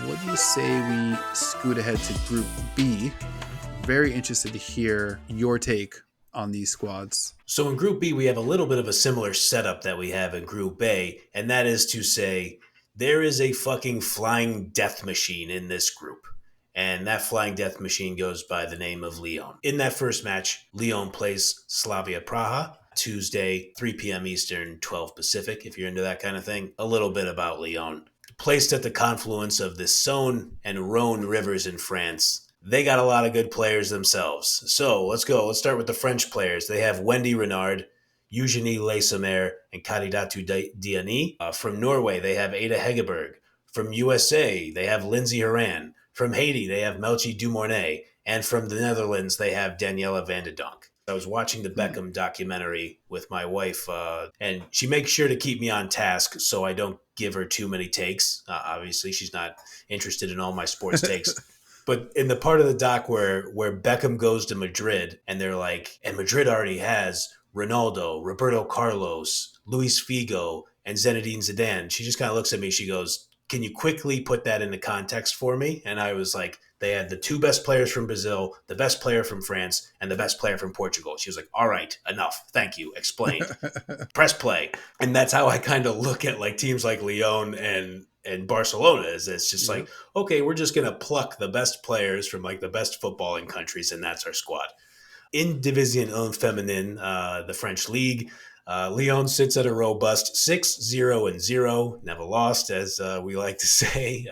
what do you say we scoot ahead to Group B? Very interested to hear your take on these squads. So in Group B, we have a little bit of a similar setup that we have in Group A, and that is to say there is a fucking flying death machine in this group. And that flying death machine goes by the name of Lyon. In that first match, Lyon plays Slavia Praha, Tuesday, 3 p.m. Eastern, 12 Pacific, if you're into that kind of thing. A little bit about Lyon. Placed at the confluence of the Saône and Rhône rivers in France, they got a lot of good players themselves. So let's go. Let's start with the French players. They have Wendy Renard, Eugenie Leysommer, and Caridatu Diani. From Norway, they have Ada Hegerberg. From USA, they have Lindsay Horan. From Haiti, they have Melchi Dumornay. And from the Netherlands, they have Daniela van de Donk. I was watching the Beckham documentary with my wife, and she makes sure to keep me on task so I don't give her too many takes. Obviously, she's not interested in all my sports takes. But in the part of the doc where Beckham goes to Madrid, and they're like, and Madrid already has Ronaldo, Roberto Carlos, Luis Figo, and Zinedine Zidane, she just kind of looks at me. She goes, "Can you quickly put that into context for me?" And I was like, they had the two best players from Brazil, the best player from France, and the best player from Portugal. She was like, "All right, enough. Thank you. Explained. Press play." And that's how I kind of look at like teams like Lyon and Barcelona. Is it's just like, okay, we're just going to pluck the best players from like the best footballing countries, and that's our squad. In Division 1 Feminine, the French league, Lyon sits at a robust 6-0-0, never lost, as we like to say,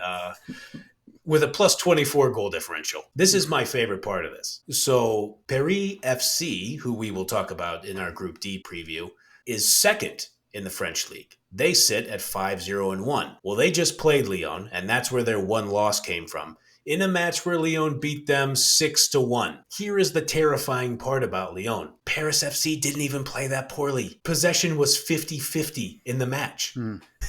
with a plus 24 goal differential. This is my favorite part of this. So Paris FC, who we will talk about in our Group D preview, is second in the French league. They sit at 5-0-1. Well, they just played Lyon, and that's where their one loss came from, in a match where Lyon beat them 6-1. Here is the terrifying part about Lyon. Paris FC didn't even play that poorly. Possession was 50-50 in the match.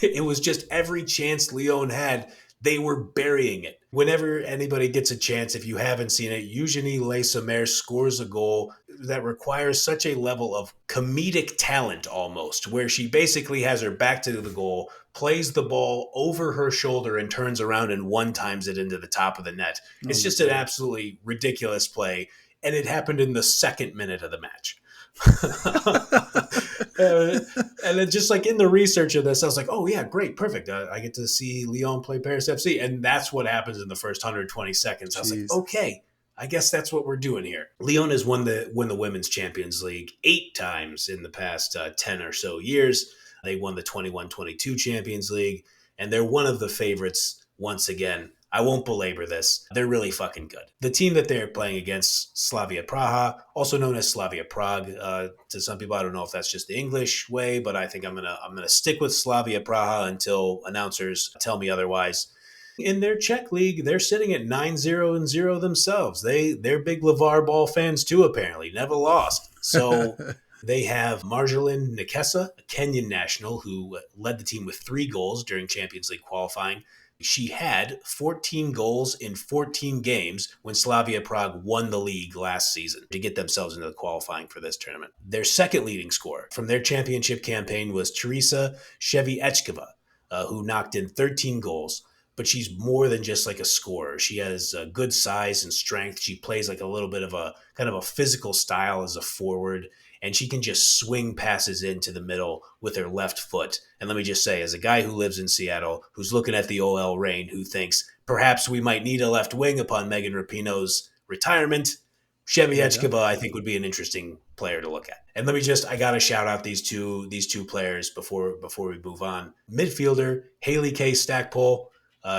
It was just every chance Lyon had, they were burying it. Whenever anybody gets a chance, if you haven't seen it, Eugenie Leysommer scores a goal that requires such a level of comedic talent almost, where she basically has her back to the goal, plays the ball over her shoulder and turns around and one-times it into the top of the net. It's just an absolutely ridiculous play, and it happened in the second minute of the match. And then just like in the research of this, I was like, oh yeah, great, perfect. I get to see Lyon play Paris FC. And that's what happens in the first 120 seconds. I was like, okay, I guess that's what we're doing here. Lyon has won the Women's Champions League 8 times in the past 10 or so years. They won the 21-22 Champions League, and they're one of the favorites once again. I won't belabor this. They're really fucking good. The team that they're playing against, Slavia Praha, also known as Slavia Prague. To some people, I don't know if that's just the English way, but I think I'm gonna stick with Slavia Praha until announcers tell me otherwise. In their Czech league, they're sitting at 9-0-0 themselves. They're big LeVar Ball fans too, apparently. Never lost. So they have Marjolin Nekesa, a Kenyan national who led the team with 3 goals during Champions League qualifying. She had 14 goals in 14 games when Slavia Prague won the league last season to get themselves into the qualifying for this tournament. Their second leading scorer from their championship campaign was Teresa Sheviechkova, who knocked in 13 goals. But she's more than just like a scorer. She has a good size and strength. She plays like a little bit of a kind of a physical style as a forward, and she can just swing passes into the middle with her left foot. And let me just say, as a guy who lives in Seattle, who's looking at the OL Reign, who thinks perhaps we might need a left wing upon Megan Rapinoe's retirement, Sheviechkova, I think, would be an interesting player to look at. And I got to shout out these two players before we move on. Midfielder, Haley K. Stackpole.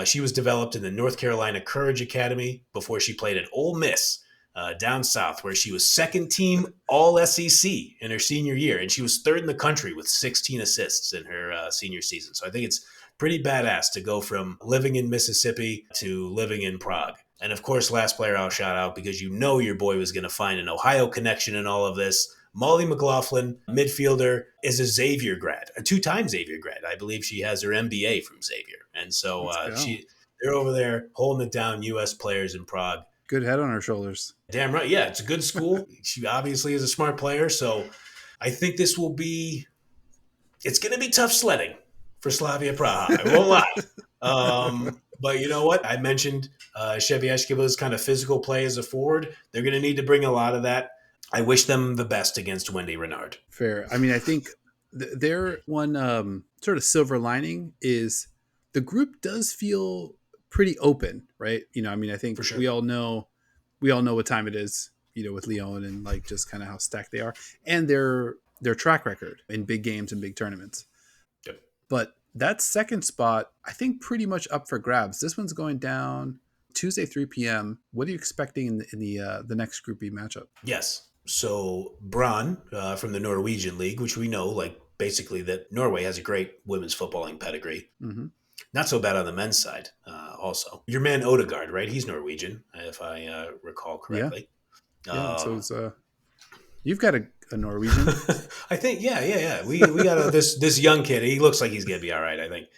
She was developed in the North Carolina Courage Academy before she played at Ole Miss down south, where she was second team All-SEC in her senior year. And she was third in the country with 16 assists in her senior season. So I think it's pretty badass to go from living in Mississippi to living in Prague. And of course, last player I'll shout out, because you know your boy was going to find an Ohio connection in all of this, Molly McLaughlin, midfielder, is a Xavier grad, a 2-time Xavier grad. I believe she has her MBA from Xavier. And so they're over there holding it down, U.S. players in Prague. Good head on her shoulders. Damn right. Yeah, it's a good school. She obviously is a smart player. So I think it's going to be tough sledding for Slavia Praha. I won't lie. But you know what? I mentioned Shevyeskiva's kind of physical play as a forward. They're going to need to bring a lot of that. I wish them the best against Wendy Renard. Fair. I mean, I think their one sort of silver lining is the group does feel pretty open, right? I mean, I think For sure. we all know what time it is, with Lyon and like just kind of how stacked they are and their track record in big games and big tournaments. Yep. But that second spot, I think, pretty much up for grabs. This one's going down Tuesday, 3 p.m. What are you expecting in the next Group B matchup? Yes. So Brann from the Norwegian League, which we know, like basically that Norway has a great women's footballing pedigree. Mm-hmm. Not so bad on the men's side. Also, your man Odegaard, right? He's Norwegian, if I recall Yeah, correctly. yeah. And so Um, it's you've got a Norwegian. I think, yeah. We got this young kid. He looks like he's gonna be all right. I think.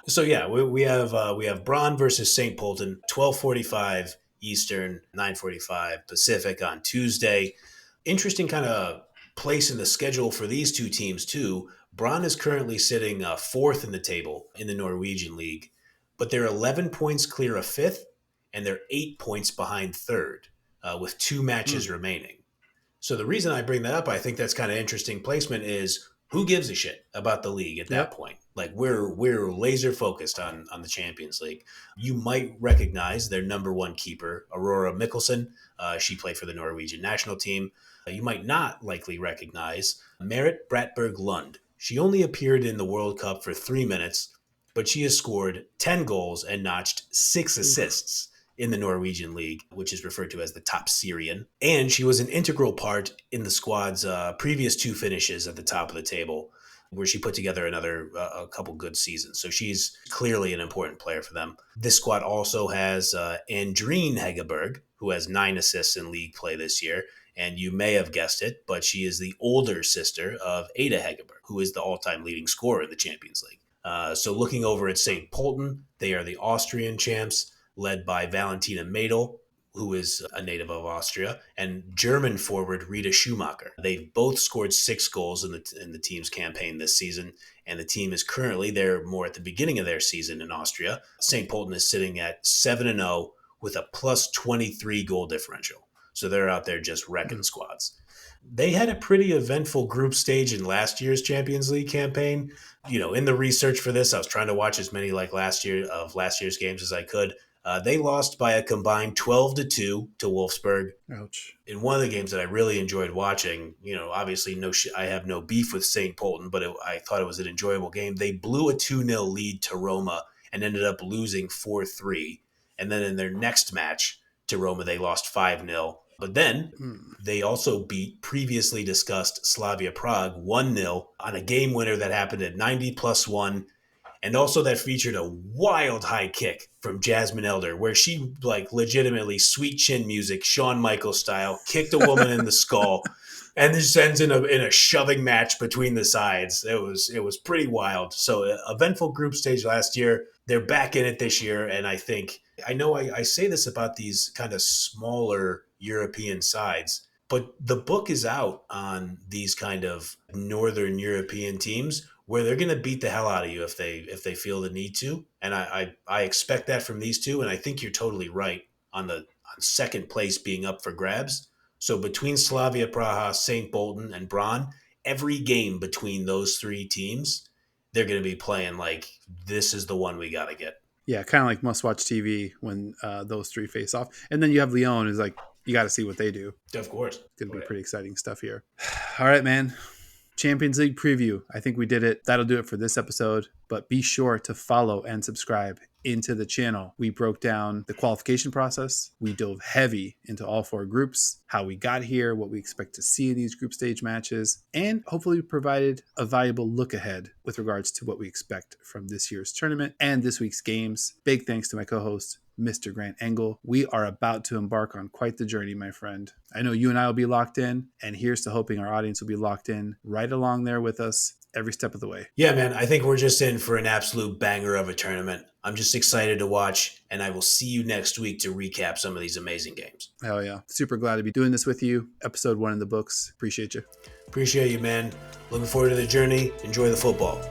So yeah, we have Braun versus St. Pölten, 12:45 Eastern, 9:45 Pacific on Tuesday. Interesting kind of place in the schedule for these two teams too. Braun is currently sitting fourth in the table in the Norwegian league, but they're 11 points clear of fifth, and they're 8 points behind third, with two Hmm. matches remaining. So the reason I bring that up, I think that's kind of interesting placement is who gives a shit about the league at that Yep. point? Like we're laser focused on the Champions League. You might recognize their number one keeper, Aurora Mikkelsen. She played for the Norwegian national team. You might not likely recognize Merit Bratberg Lund. She only appeared in the World Cup for 3 minutes, but she has scored 10 goals and notched six Oof. assists in the Norwegian league, which is referred to as the top Syrian. And she was an integral part in the squad's previous two finishes at the top of the table, where she put together a couple good seasons. So she's clearly an important player for them. This squad also has Andrine Hegerberg, who has 9 assists in league play this year. And you may have guessed it, but she is the older sister of Ada Hegerberg, who is the all-time leading scorer in the Champions League. So looking over at St. Pölten, they are the Austrian champs, led by Valentina Madel, who is a native of Austria, and German forward Rita Schumacher. They've both scored 6 goals in the team's campaign this season, and the team is currently, they're more at the beginning of their season in Austria. St. Pölten is sitting at 7-0 with a plus 23 goal differential. So they're out there just wrecking Mm. squads. They had a pretty eventful group stage in last year's Champions League campaign. In the research for this, I was trying to watch as many like last year's games as I could. They lost by a combined 12-2 to Wolfsburg. Ouch. In one of the games that I really enjoyed watching, obviously I have no beef with St. Pölten, but I thought it was an enjoyable game. They blew a 2-0 lead to Roma and ended up losing 4-3. And then in their next match to Roma, they lost 5-0. But then Mm. they also beat previously discussed Slavia Prague 1-0 on a game winner that happened at 90 plus 1, and also that featured a wild high kick from Jasmine Elder, where she like legitimately sweet chin music, Shawn Michaels style, kicked a woman in the skull, and this ends in a shoving match between the sides. It was pretty wild. So eventful group stage last year. They're back in it this year, and I know I say this about these kind of smaller European sides, but the book is out on these kind of Northern European teams where they're going to beat the hell out of you if they feel the need to, and I expect that from these two, and I think you're totally right on second place being up for grabs. So between Slavia Praha, St. Pölten, and Brann, every game between those three teams, they're going to be playing like this is the one we got to get. Yeah, kind of like must-watch TV when those three face off, and then you have Lyon is like you got to see what they do. Of course. It's going to Oh, be yeah. pretty exciting stuff here. All right, man. Champions League preview. I think we did it. That'll do it for this episode. But be sure to follow and subscribe into the channel. We broke down the qualification process. We dove heavy into all four groups, how we got here, what we expect to see in these group stage matches, and hopefully provided a valuable look ahead with regards to what we expect from this year's tournament and this week's games. Big thanks to my co-host, Mr. Grant Engel. We are about to embark on quite the journey, my friend. I know you and I will be locked in, and here's to hoping our audience will be locked in right along there with us every step of the way. Yeah, man, I think we're just in for an absolute banger of a tournament. I'm just excited to watch, and I will see you next week to recap some of these amazing games. Hell yeah. Super glad to be doing this with you. Episode 1 in the books. Appreciate you. Appreciate you, man. Looking forward to the journey. Enjoy the football.